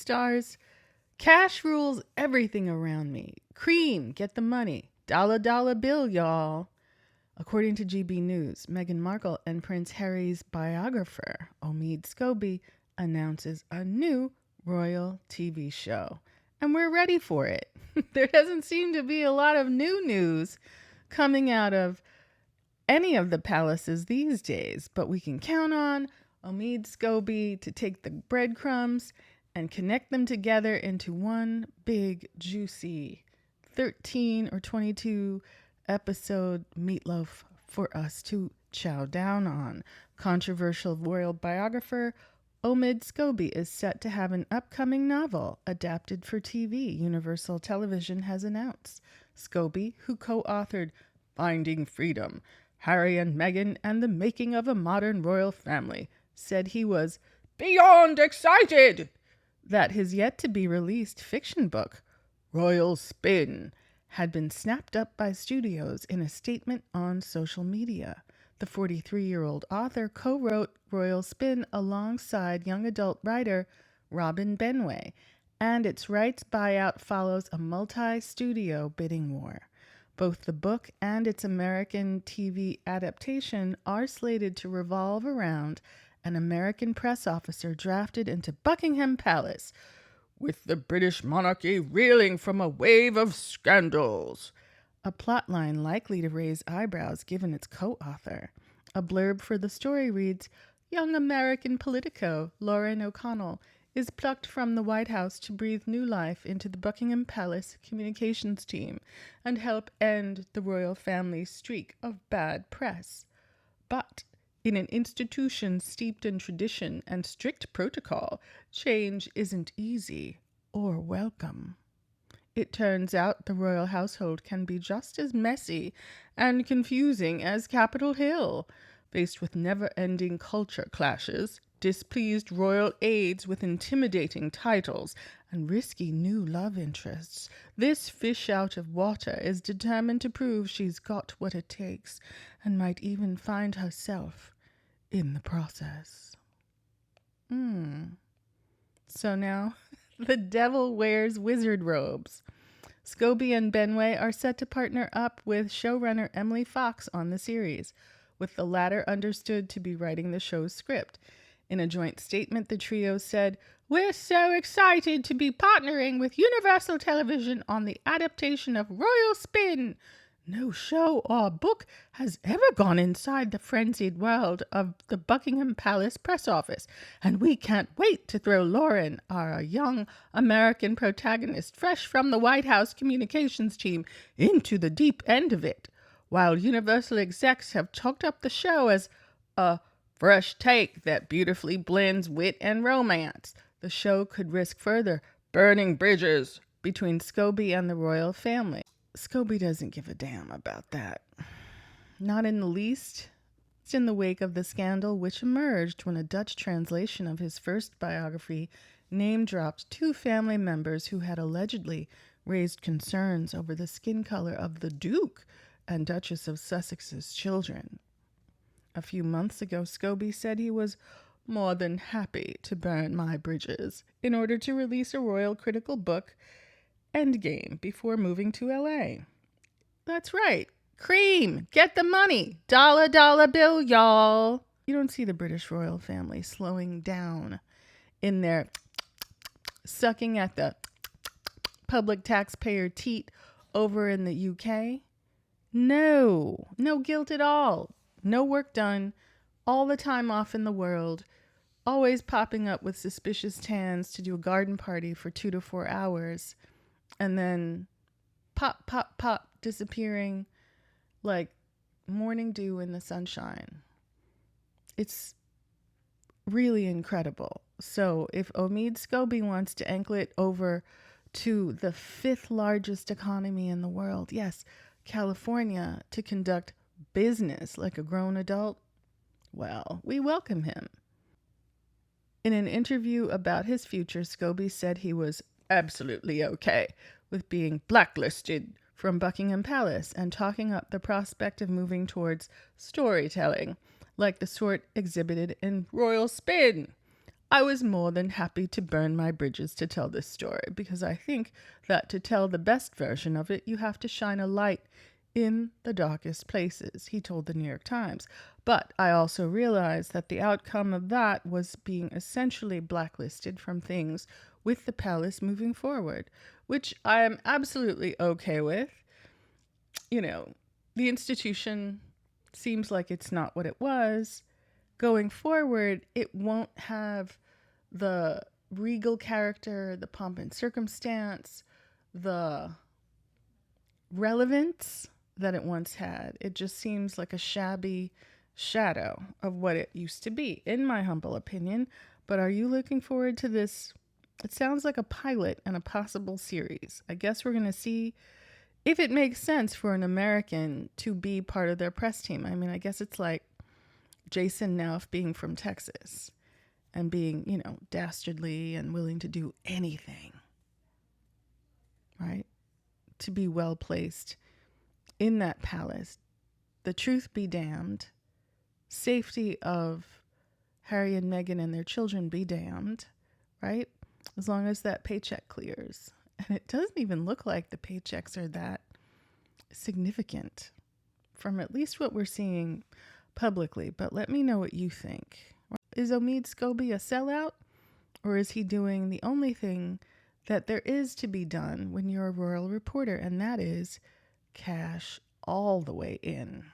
stars. Cash rules everything around me. Cream, get the money. Dollar dollar bill, y'all. According to GB News, Meghan Markle and Prince Harry's biographer, Omid Scobie, announces a new royal TV show. And we're ready for it. There doesn't seem to be a lot of new news coming out of any of the palaces these days, but we can count on Omid Scobie to take the breadcrumbs and connect them together into one big, juicy 13 or 22 episode meatloaf for us to chow down on. Controversial royal biographer Omid Scobie is set to have an upcoming novel adapted for TV, Universal Television has announced. Scobie, who co-authored Finding Freedom, Harry and Meghan and the Making of a Modern Royal Family, said he was beyond excited that his yet-to-be-released fiction book, Royal Spin, had been snapped up by studios in a statement on social media. The 43-year-old author co-wrote Royal Spin alongside young adult writer Robin Benway, and its rights buyout follows a multi-studio bidding war. Both the book and its American TV adaptation are slated to revolve around an American press officer drafted into Buckingham Palace, with the British monarchy reeling from a wave of scandals. A plotline likely to raise eyebrows given its co-author. A blurb for the story reads, young American politico Lauren O'Connell is plucked from the White House to breathe new life into the Buckingham Palace communications team and help end the royal family's streak of bad press. But in an institution steeped in tradition and strict protocol, change isn't easy or welcome. It turns out the royal household can be just as messy and confusing as Capitol Hill, faced with never-ending culture clashes, displeased royal aides with intimidating titles, and risky new love interests. This fish out of water is determined to prove she's got what it takes and might even find herself in the process. So now, the devil wears wizard robes. Scobie and Benway are set to partner up with showrunner Emily Fox on the series, with the latter understood to be writing the show's script. In a joint statement, the trio said, "We're so excited to be partnering with Universal Television on the adaptation of Royal Spin. No show or book has ever gone inside the frenzied world of the Buckingham Palace press office, and we can't wait to throw Lauren, our young American protagonist fresh from the White House communications team, into the deep end of it. While Universal execs have chalked up the show as a fresh take that beautifully blends wit and romance, the show could risk further burning bridges between Scobie and the royal family." Scobie doesn't give a damn about that. Not in the least. It's in the wake of the scandal which emerged when a Dutch translation of his first biography name-dropped two family members who had allegedly raised concerns over the skin color of the Duke and Duchess of Sussex's children. A few months ago, Scobie said he was more than happy to burn my bridges in order to release a royal critical book, Endgame, before moving to LA. That's right. Cream, get the money. Dollar dollar bill, y'all. You don't see the British royal family slowing down in their sucking at the public taxpayer teat over in the UK. No guilt at all. No work done. All the time off in the world. Always popping up with suspicious tans to do a garden party for 2 to 4 hours. And then pop, disappearing like morning dew in the sunshine. It's really incredible. So if Omid Scobie wants to ankle it over to the 5th largest economy in the world, yes, California, to conduct business like a grown adult, well, we welcome him. In an interview about his future, Scobie said he was absolutely okay with being blacklisted from Buckingham Palace and talking up the prospect of moving towards storytelling, like the sort exhibited in Royal Spin. I was more than happy to burn my bridges to tell this story, because I think that to tell the best version of it, you have to shine a light in the darkest places, he told the New York Times. But I also realized that the outcome of that was being essentially blacklisted from things with the palace moving forward, which I am absolutely okay with. You know, the institution seems like it's not what it was. Going forward, it won't have the regal character, the pomp and circumstance, the relevance that it once had. It just seems like a shabby shadow of what it used to be, in my humble opinion. But are you looking forward to this? It sounds like a pilot and a possible series. I guess we're going to see if it makes sense for an American to be part of their press team. I mean, I guess it's like Jason Neff being from Texas and being, you know, dastardly and willing to do anything, right? To be well placed in that palace. The truth be damned, safety of Harry and Meghan and their children be damned, right? As long as that paycheck clears. And it doesn't even look like the paychecks are that significant from at least what we're seeing publicly. But let me know what you think. Is Omid Scobie a sellout? Or is he doing the only thing that there is to be done when you're a royal reporter, and that is cash all the way in?